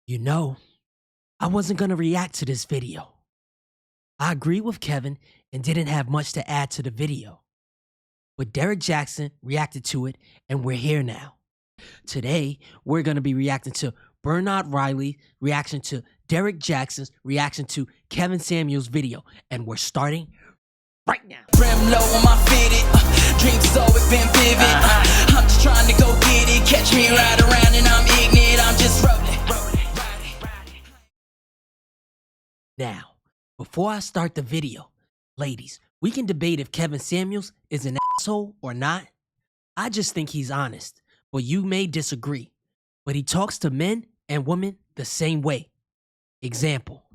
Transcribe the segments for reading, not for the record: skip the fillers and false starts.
You know, I wasn't gonna react to this video. I agree with Kevin and didn't have much to add to the video. But Derrick Jaxn reacted to it and we're here now. Today, we're gonna be reacting to Bernard Riley's reaction to Derrick Jaxn's reaction to Kevin Samuels' video. And we're starting right now. Brim low on my fitted, dreams always been vivid. I'm just trying to go get it, catch me right around and I'm ignorant, I'm just rolling. Now, before I start the video, ladies, we can debate if Kevin Samuels is an asshole or not. I just think he's honest, but you may disagree. But he talks to men and women the same way. Example.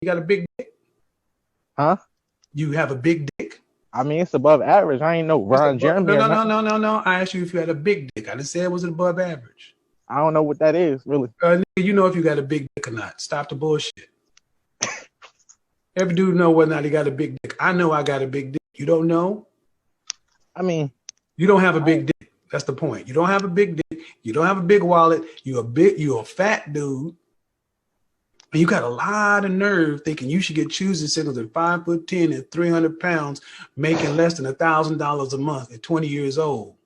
You got a big dick? Huh? You have a big dick? I mean, it's above average. I ain't no Ron Jeremy. No. I asked you if you had a big dick. I didn't say it was above average. I don't know what that is, really. You know if you got a big dick or not. Stop the bullshit. Every dude know whether or not he got a big dick. I know I got a big dick. You don't know? I mean, you don't have a big dick. That's the point. You don't have a big dick. You don't have a big wallet. You're a fat dude. And you got a lot of nerve thinking you should get choosing signals at 5'10" and 300 pounds, making less than $1,000 a month at 20 years old.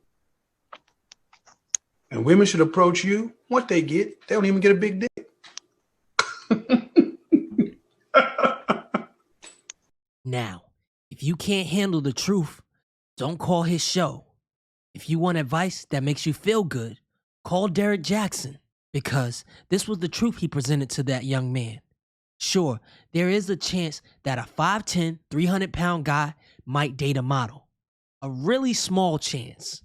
And women should approach you. What they get, they don't even get a big dick. Now, if you can't handle the truth, don't call his show. If you want advice that makes you feel good, call Derrick Jaxn, because this was the truth he presented to that young man. Sure, there is a chance that a 5'10", 300-pound guy might date a model. A really small chance.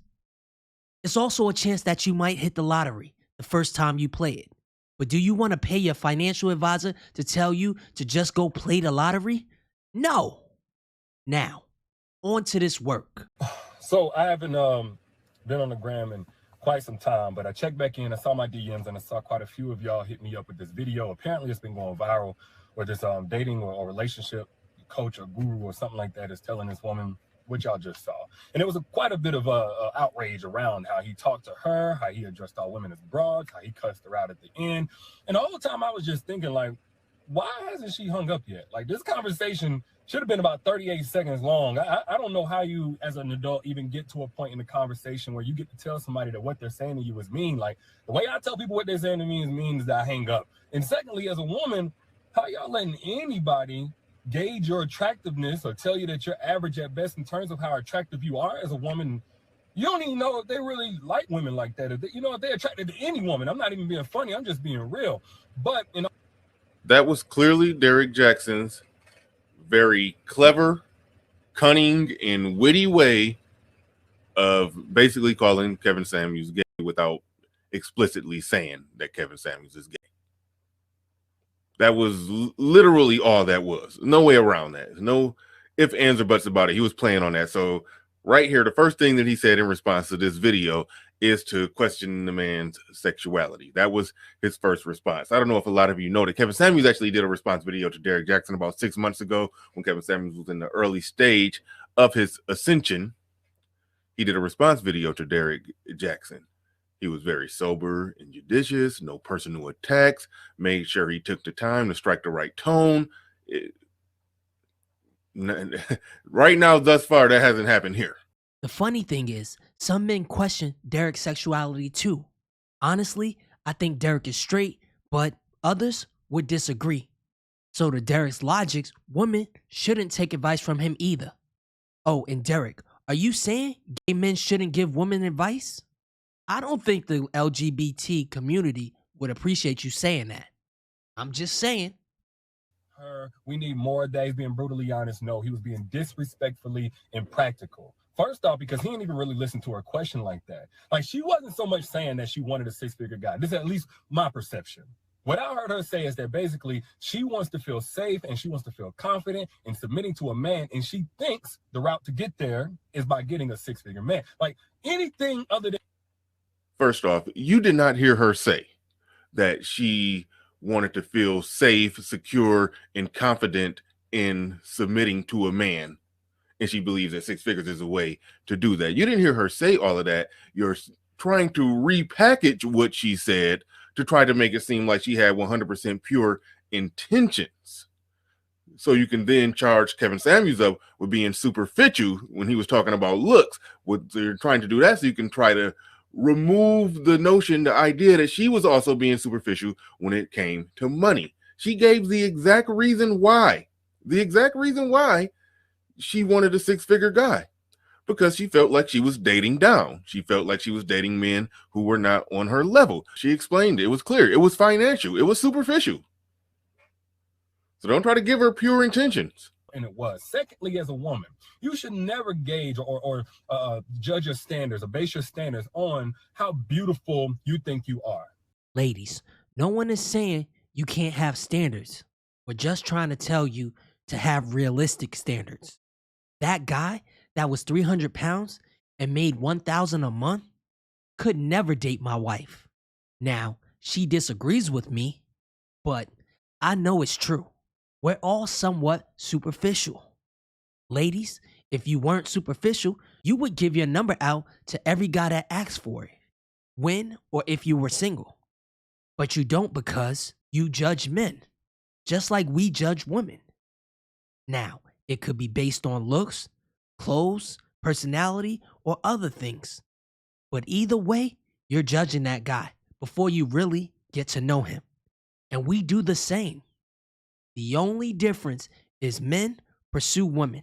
It's also a chance that you might hit the lottery the first time you play it. But do you want to pay your financial advisor to tell you to just go play the lottery? No. Now, on to this work. So I haven't been on the gram in quite some time, but I checked back in, I saw my DMs, and I saw quite a few of y'all hit me up with this video. Apparently it's been going viral, where this dating or relationship coach or guru or something like that is telling this woman what y'all just saw. And it was quite a bit of outrage around how he talked to her, how he addressed all women as broads, how he cussed her out at the end. And all the time I was just thinking, like, why hasn't she hung up yet? Like, this conversation should have been about 38 seconds long. I don't know how you, as an adult, even get to a point in the conversation where you get to tell somebody that what they're saying to you is mean. Like, the way I tell people what they're saying to me means that I hang up. And secondly, as a woman, how y'all letting anybody gauge your attractiveness or tell you that you're average at best in terms of how attractive you are as a woman? You don't even know if they really like women like that. If they, if they're attracted to any woman. I'm not even being funny. I'm just being real. But, that was clearly Derrick Jaxn's very clever, cunning, and witty way of basically calling Kevin Samuels gay without explicitly saying that Kevin Samuels is gay. That was literally all that was. No way around that. No ifs, ands, or buts about it. He was playing on that. So right here, the first thing that he said in response to this video is to question the man's sexuality. That was his first response. I don't know if a lot of you know that Kevin Samuels actually did a response video to Derrick Jaxn about 6 months ago when Kevin Samuels was in the early stage of his ascension. He did a response video to Derrick Jaxn. He was very sober and judicious, no personal attacks, made sure he took the time to strike the right tone. Right now, thus far, that hasn't happened here. The funny thing is, some men question Derrick's sexuality too. Honestly, I think Derrick is straight, but others would disagree. So to Derrick's logics, women shouldn't take advice from him either. Oh, and Derrick, are you saying gay men shouldn't give women advice? I don't think the LGBT community would appreciate you saying that. I'm just saying. We need more days being brutally honest. No, he was being disrespectfully impractical. First off, because he didn't even really listen to her question like that. Like, she wasn't so much saying that she wanted a six-figure guy. This is at least my perception. What I heard her say is that basically she wants to feel safe and she wants to feel confident in submitting to a man, and she thinks the route to get there is by getting a six-figure man. Like, anything other than... First off, you did not hear her say that she wanted to feel safe, secure, and confident in submitting to a man. And she believes that six figures is a way to do that. You didn't hear her say all of that. You're trying to repackage what she said to try to make it seem like she had 100% pure intentions. So you can then charge Kevin Samuels up with being superficial when he was talking about looks. They're trying to do that so you can try to remove the notion, the idea that she was also being superficial when it came to money. She gave the exact reason why she wanted a six-figure guy, because she felt like she was dating down. She felt like she was dating men who were not on her level. She explained it was clear. It was financial. It was superficial. So don't try to give her pure intentions. And it was. Secondly, as a woman, you should never gauge or judge your standards or base your standards on how beautiful you think you are. Ladies, no one is saying you can't have standards. We're just trying to tell you to have realistic standards. That guy that was 300 pounds and made $1,000 a month could never date my wife. Now, she disagrees with me, but I know it's true. We're all somewhat superficial. Ladies, if you weren't superficial, you would give your number out to every guy that asks for it, when or if you were single. But you don't because you judge men, just like we judge women. Now, it could be based on looks, clothes, personality, or other things. But either way, you're judging that guy before you really get to know him. And we do the same. The only difference is men pursue women.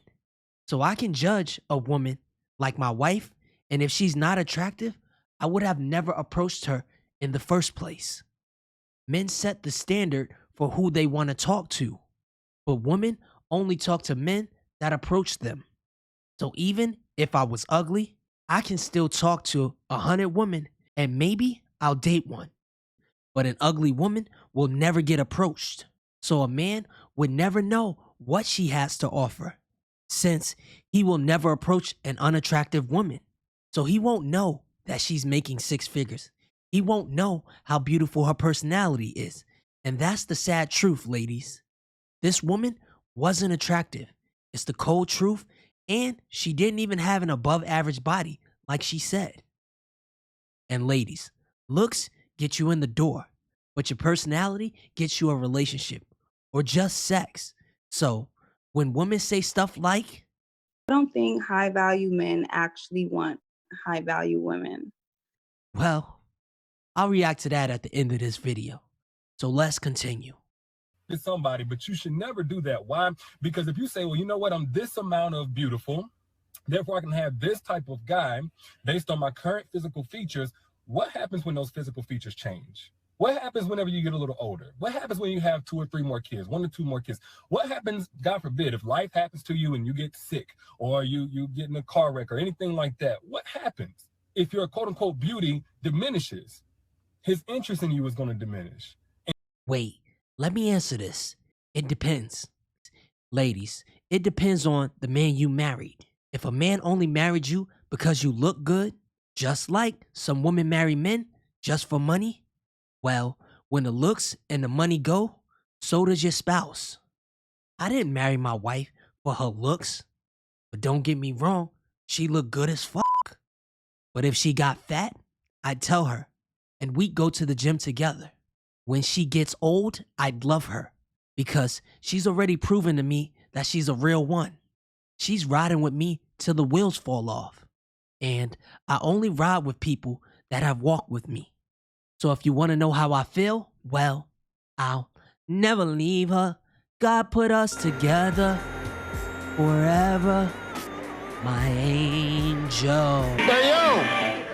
So I can judge a woman like my wife, and if she's not attractive, I would have never approached her in the first place. Men set the standard for who they want to talk to, but women only talk to men that approach them. So even if I was ugly, I can still talk to 100 women and maybe I'll date one. But an ugly woman will never get approached. So a man would never know what she has to offer, since he will never approach an unattractive woman. So he won't know that she's making six figures. He won't know how beautiful her personality is. And that's the sad truth, ladies. This woman wasn't attractive. It's the cold truth. And she didn't even have an above average body, like she said. And ladies, looks get you in the door, but your personality gets you a relationship or just sex. So when women say stuff like, I don't think high value men actually want high value women. well, I'll react to that at the end of this video. So let's continue. To somebody, but you should never do that. Why? Because if you say, well, you know what, I'm this amount of beautiful, therefore I can have this type of guy based on my current physical features, what happens when those physical features change? What happens whenever you get a little older? What happens when you have 2 or 3 more kids, 1 or 2 more kids? What happens, God forbid, if life happens to you and you get sick or you get in a car wreck or anything like that? What happens if your quote unquote beauty diminishes? His interest in you is going to diminish. Wait, let me answer this. It depends. Ladies, it depends on the man you married. If a man only married you because you look good, just like some women marry men just for money, well, when the looks and the money go, so does your spouse. I didn't marry my wife for her looks, but don't get me wrong, she looked good as fuck. But if she got fat, I'd tell her, and we'd go to the gym together. When she gets old, I'd love her because she's already proven to me that she's a real one. She's riding with me till the wheels fall off. And I only ride with people that have walked with me. So if you want to know how I feel, well, I'll never leave her. God put us together forever, my angel. Hey, yo!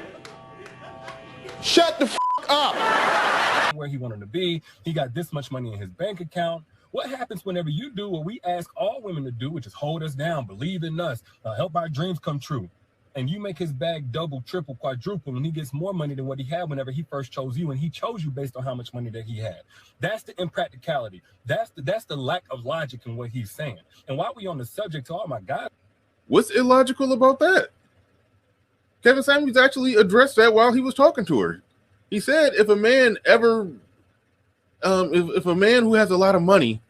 Shut the f*** up! Where he wanted to be, he got this much money in his bank account. What happens whenever you do what we ask all women to do, which is hold us down, believe in us, help our dreams come true? And you make his bag double, triple, quadruple, and he gets more money than what he had whenever he first chose you, and he chose you based on how much money that he had. That's the impracticality. That's the lack of logic in what he's saying. And while we on the subject, oh my God. What's illogical about that? Kevin Samuels actually addressed that while he was talking to her. He said if a man ever, if a man who has a lot of money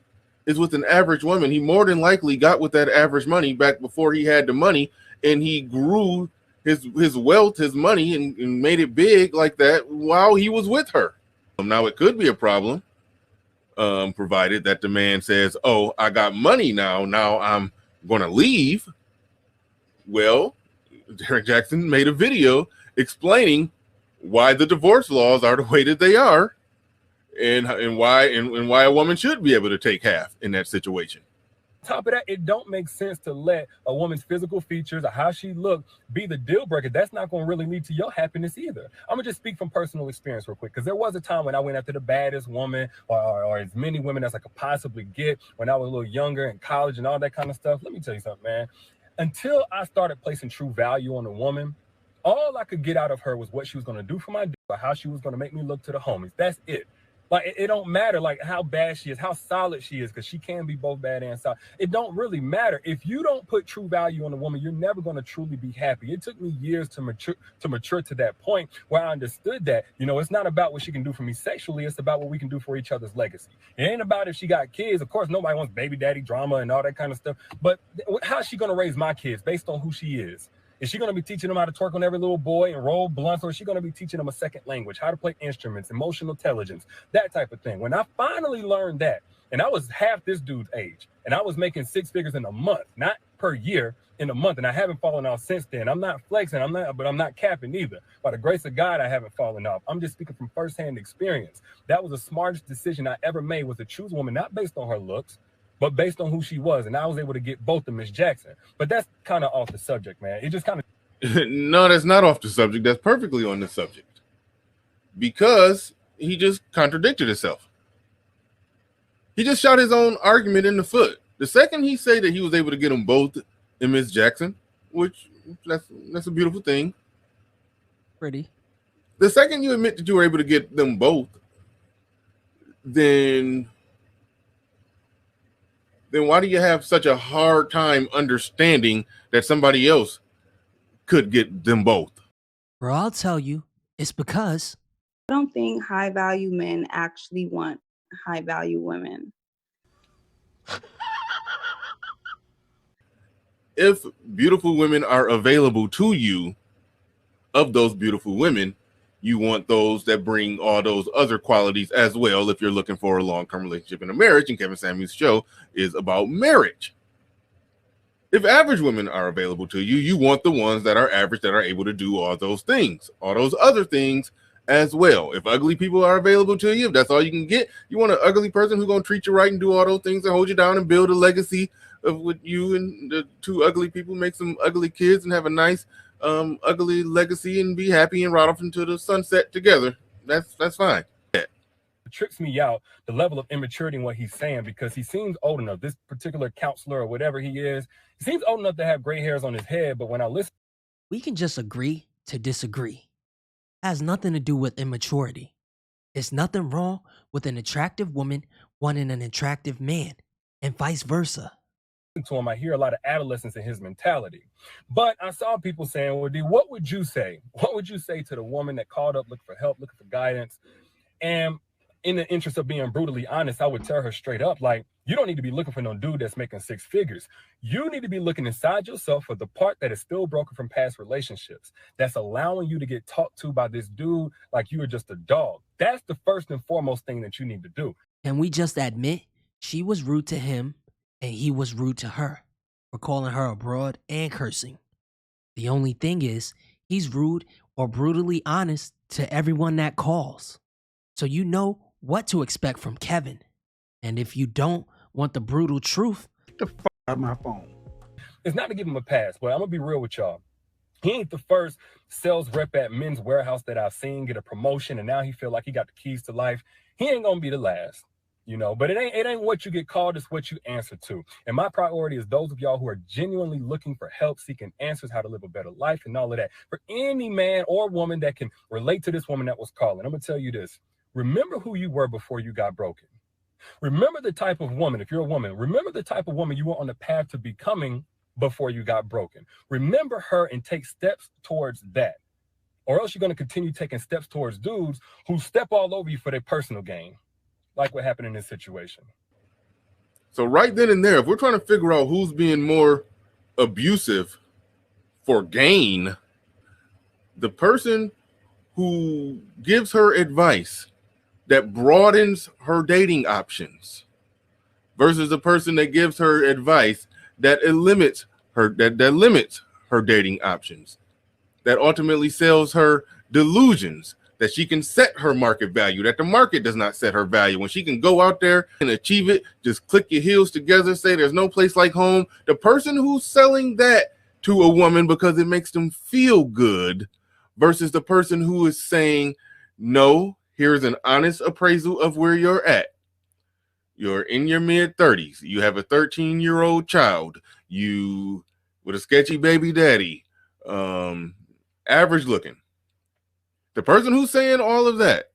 is with an average woman, he more than likely got with that average money back before he had the money, and he grew his wealth, his money, and made it big like that while he was with her. Now, it could be a problem, provided that the man says, oh, I got money now I'm going to leave. Well, Derrick Jaxn made a video explaining why the divorce laws are the way that they are, and why a woman should be able to take half in that situation. Top of that, it don't make sense to let a woman's physical features or how she look be the deal breaker. That's not going to really lead to your happiness either. I'm gonna just speak from personal experience real quick, because there was a time when I went after the baddest woman or as many women as I could possibly get when I was a little younger in college and all that kind of stuff. Let me tell you something, man. Until I started placing true value on a woman, all I could get out of her was what she was going to do for my dick or how she was going to make me look to the homies. That's it. Like, it don't matter like how bad she is, how solid she is, because she can be both bad and solid. It don't really matter. If you don't put true value on a woman, you're never going to truly be happy. It took me years to mature to that point where I understood that, you know, it's not about what she can do for me sexually. It's about what we can do for each other's legacy. It ain't about if she got kids. Of course, nobody wants baby daddy drama and all that kind of stuff. But how's she going to raise my kids based on who she is? Is she going to be teaching them how to twerk on every little boy and roll blunts, or is she going to be teaching them a second language, how to play instruments, emotional intelligence, that type of thing? When I finally learned that, and I was half this dude's age, and I was making 6 figures in a month, not per year, in a month, and I haven't fallen off since then. I'm not flexing, but I'm not capping either. By the grace of God, I haven't fallen off. I'm just speaking from firsthand experience. That was the smartest decision I ever made, was to choose a woman not based on her looks, but based on who she was. And I was able to get both of Miss Jackson. But that's kind of off the subject, man. It just kind of... No, that's not off the subject. That's perfectly on the subject. Because he just contradicted himself. He just shot his own argument in the foot. The second he said that he was able to get them both in Miss Jackson, which that's a beautiful thing. Pretty. The second you admit that you were able to get them both, then why do you have such a hard time understanding that somebody else could get them both? Bro, I'll tell you, it's because I don't think high value men actually want high value women. If beautiful women are available to you, of those beautiful women, you want those that bring all those other qualities as well if you're looking for a long-term relationship in a marriage, and Kevin Samuels' show is about marriage. If average women are available to you, you want the ones that are average, that are able to do all those things, all those other things as well. If ugly people are available to you, if that's all you can get, you want an ugly person who's going to treat you right and do all those things and hold you down and build a legacy of what you and the two ugly people make some ugly kids and have a nice ugly legacy and be happy and ride off into the sunset together. That's fine. It trips me out, the level of immaturity in what he's saying, because he seems old enough. This particular counselor or whatever he is, he seems old enough to have gray hairs on his head. But when I listen, we can just agree to disagree. It has nothing to do with immaturity. It's nothing wrong with an attractive woman wanting an attractive man, and vice versa. To him, I hear a lot of adolescence in his mentality. But I saw people saying, well, D, what would you say? What would you say to the woman that called up looking for help, looking for guidance? And in the interest of being brutally honest, I would tell her straight up, like, you don't need to be looking for no dude that's making 6 figures. You need to be looking inside yourself for the part that is still broken from past relationships, that's allowing you to get talked to by this dude like you are just a dog. That's the first and foremost thing that you need to do. Can we just admit she was rude to him and he was rude to her for calling her a broad and cursing? The only thing is, he's rude or brutally honest to everyone that calls. So you know what to expect from Kevin. And if you don't want the brutal truth, Get the fuck out of my phone. It's not to give him a pass, but I'm going to be real with y'all. He ain't the first sales rep at Men's Warehouse that I've seen get a promotion, and now he feel like he got the keys to life. He ain't going to be the last. You know, but it ain't what you get called, it's what you answer to. And my priority is those of y'all who are genuinely looking for help, seeking answers, how to live a better life and all of that. For any man or woman that can relate to this woman that was calling, I'm gonna tell you this. Remember who you were before you got broken. Remember the type of woman, if you're a woman, remember the type of woman you were on the path to becoming before you got broken. Remember her and take steps towards that. Or else you're gonna continue taking steps towards dudes who step all over you for their personal gain. Like what happened in this situation. So right then and there, if we're trying to figure out who's being more abusive for gain, the person who gives her advice that broadens her dating options versus the person that gives her advice that limits her dating options, that ultimately sells her delusions that she can set her market value, that the market does not set her value. When she can go out there and achieve it, just click your heels together, say there's no place like home. The person who's selling that to a woman because it makes them feel good versus the person who is saying, no, here's an honest appraisal of where you're at. You're in your mid-30s. You have a 13-year-old child. You with a sketchy baby daddy, average looking. The person who's saying all of that,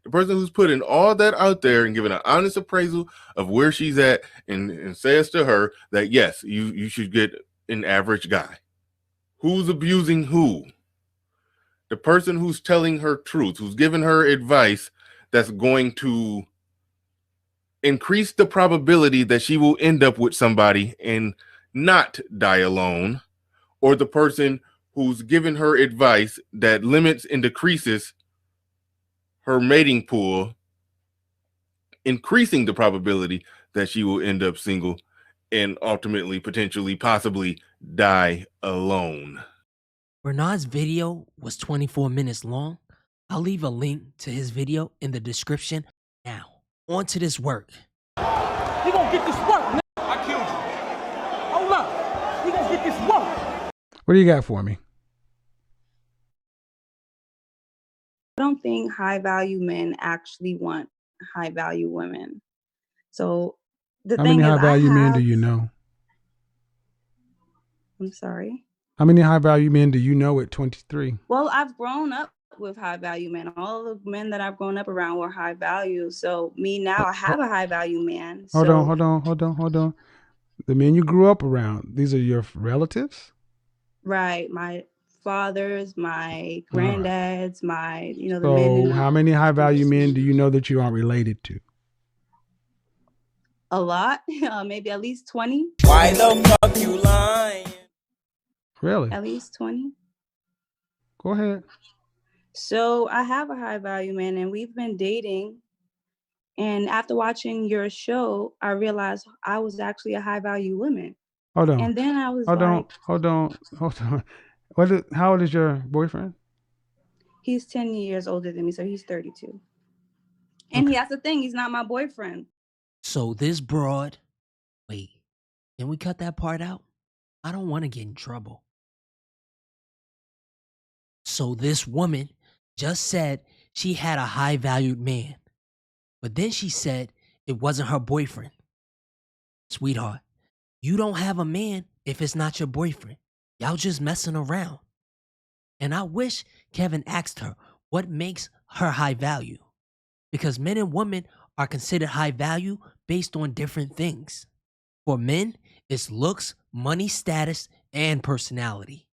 the person who's putting all that out there and giving an honest appraisal of where she's at and says to her that, yes, you should get an average guy. Who's abusing who? The person who's telling her truth, who's giving her advice that's going to increase the probability that she will end up with somebody and not die alone, or the person who's given her advice that limits and decreases her mating pool, increasing the probability that she will end up single and ultimately, potentially, possibly die alone. Renard's video was 24 minutes long. I'll leave a link to his video in the description. Now, on to this work. We gonna get this work, man. I killed you. Hold up. We gonna get this work. What do you got for me? I don't think high value men actually want high value women. So the How thing many is, high value men do have- you know? I'm sorry. How many high value men do you know at 23? Well, I've grown up with high value men. All the men that I've grown up around were high value. So me now, I have a high value man. Hold on. The men you grew up around, these are your relatives? Right. My fathers, my granddads, my, the So men. how many high value men do you know that you aren't related to? A lot, maybe at least 20. Why the fuck you lying? Really? At least 20. Go ahead. So I have a high value man and we've been dating. And after watching your show, I realized I was actually a high value woman. Hold on. And then I was Hold on. How old is your boyfriend? He's 10 years older than me, so he's 32. And that's the thing, he's not my boyfriend. So this broad, wait, can we cut that part out? I don't want to get in trouble. So this woman just said she had a high valued man, but then she said it wasn't her boyfriend. Sweetheart, you don't have a man if it's not your boyfriend. Y'all just messing around. And I wish Kevin asked her what makes her high value. Because men and women are considered high value based on different things. For men, it's looks, money, status, and personality.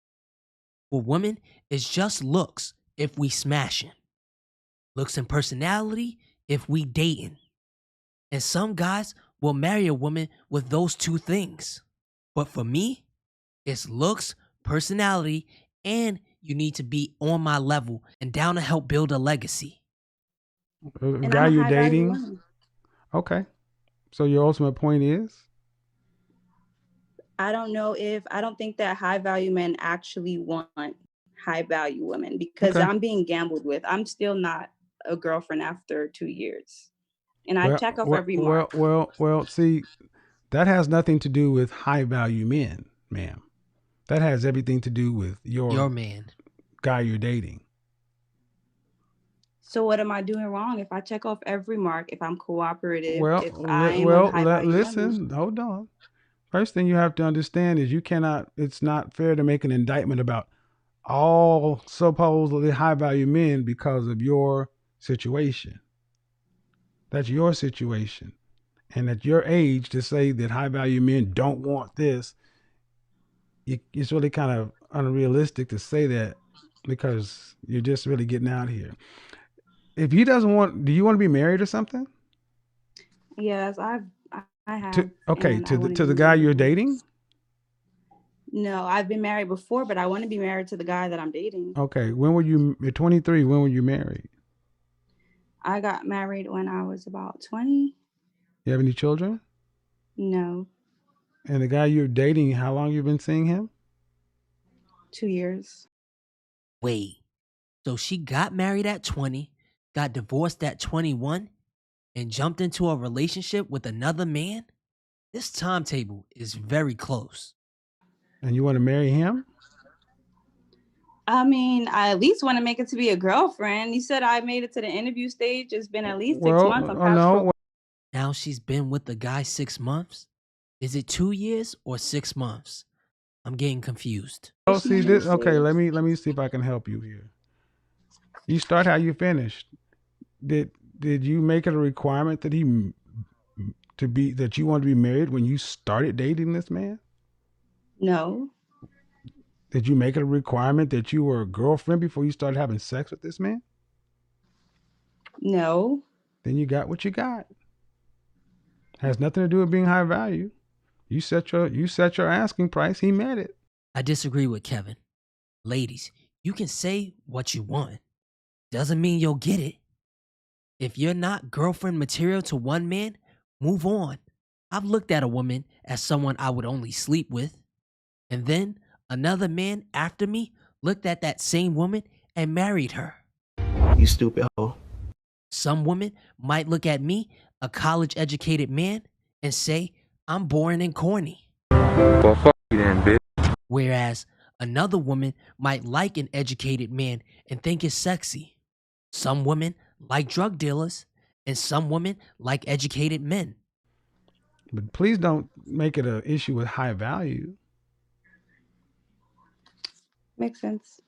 For women, it's just looks if we smashing. Looks and personality if we dating. And some guys will marry a woman with those two things. But for me, it's looks, personality, and you need to be on my level and down to help build a legacy. The guy you're dating? Okay. So your ultimate point is? I don't think that high value men actually want high value women because I'm being gambled with. I'm still not a girlfriend after 2 years. And I check off every mark. Well, see, that has nothing to do with high value men, ma'am. That has everything to do with your man, guy you're dating. So what am I doing wrong if I check off every mark, if I'm cooperative, if listen, hold on. First thing you have to understand is it's not fair to make an indictment about all supposedly high value men because of your situation. That's your situation. And at your age to say that high value men don't want this, it's really kind of unrealistic to say that because you're just really getting out here. If he doesn't want, do you want to be married or something? Yes, I have. To the guy you're dating? No, I've been married before, but I want to be married to the guy that I'm dating. Okay. You're 23, when were you married? I got married when I was about 20. You have any children? No, And the guy you're dating, how long you been seeing him? 2 years. Wait, so she got married at 20, got divorced at 21, and jumped into a relationship with another man? This timetable is very close. And you want to marry him? I mean, I at least want to make it to be a girlfriend. You said I made it to the interview stage. It's been at least 6 months. I'm past no. Now she's been with the guy 6 months? Is it 2 years or 6 months? I'm getting confused. Oh, see this. Okay, let me see if I can help you here. You start how you finished. Did you make it a requirement that that you want to be married when you started dating this man? No. Did you make it a requirement that you were a girlfriend before you started having sex with this man? No. Then you got what you got. Has nothing to do with being high value. You set your asking price. He met it. I disagree with Kevin. Ladies, you can say what you want. Doesn't mean you'll get it. If you're not girlfriend material to one man, move on. I've looked at a woman as someone I would only sleep with. And then another man after me looked at that same woman and married her. You stupid hoe. Some women might look at me, a college-educated man, and say I'm boring and corny. Well, fuck you then, bitch. Whereas another woman might like an educated man and think it's sexy. Some women like drug dealers, and some women like educated men. But please don't make it an issue with high value. Makes sense.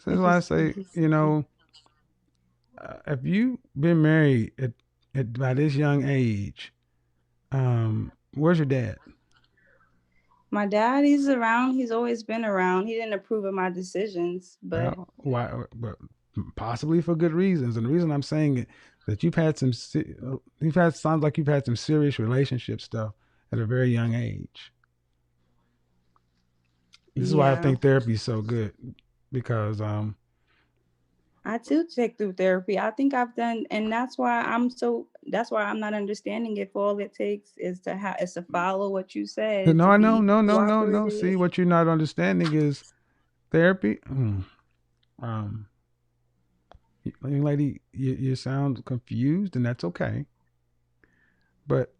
That's why I say, if you've been married at by this young age, where's your dad? My dad, he's around. He's always been around. He didn't approve of my decisions, but Why? But possibly for good reasons. And the reason I'm saying it, that sounds like you've had some serious relationship stuff at a very young age. This is why I think therapy is so good, because I too take through therapy. I think I've done, and that's why I'm not understanding if all it takes is to follow what you said. No. See, what you're not understanding is therapy. Young lady, you sound confused, and that's okay. But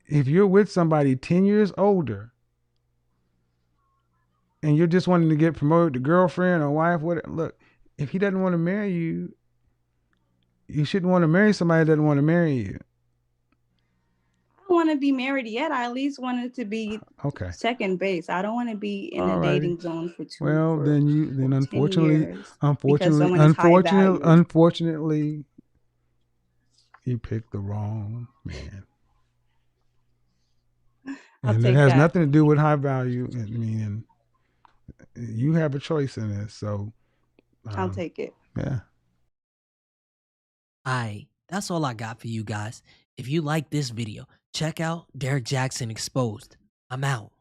if you're with somebody 10 years older and you're just wanting to get promoted to girlfriend or wife, look, if he doesn't want to marry you, you shouldn't want to marry somebody that doesn't want to marry you. I don't want to be married yet. I at least want it to be second base. I don't want to be in a dating zone for 2 Well, for then 10 years unfortunately, you picked the wrong man. And it has nothing to do with high value. I mean, you have a choice in this, so I'll take it. Yeah. That's all I got for you guys. If you like this video, check out Derrick Jaxn Exposed. I'm out.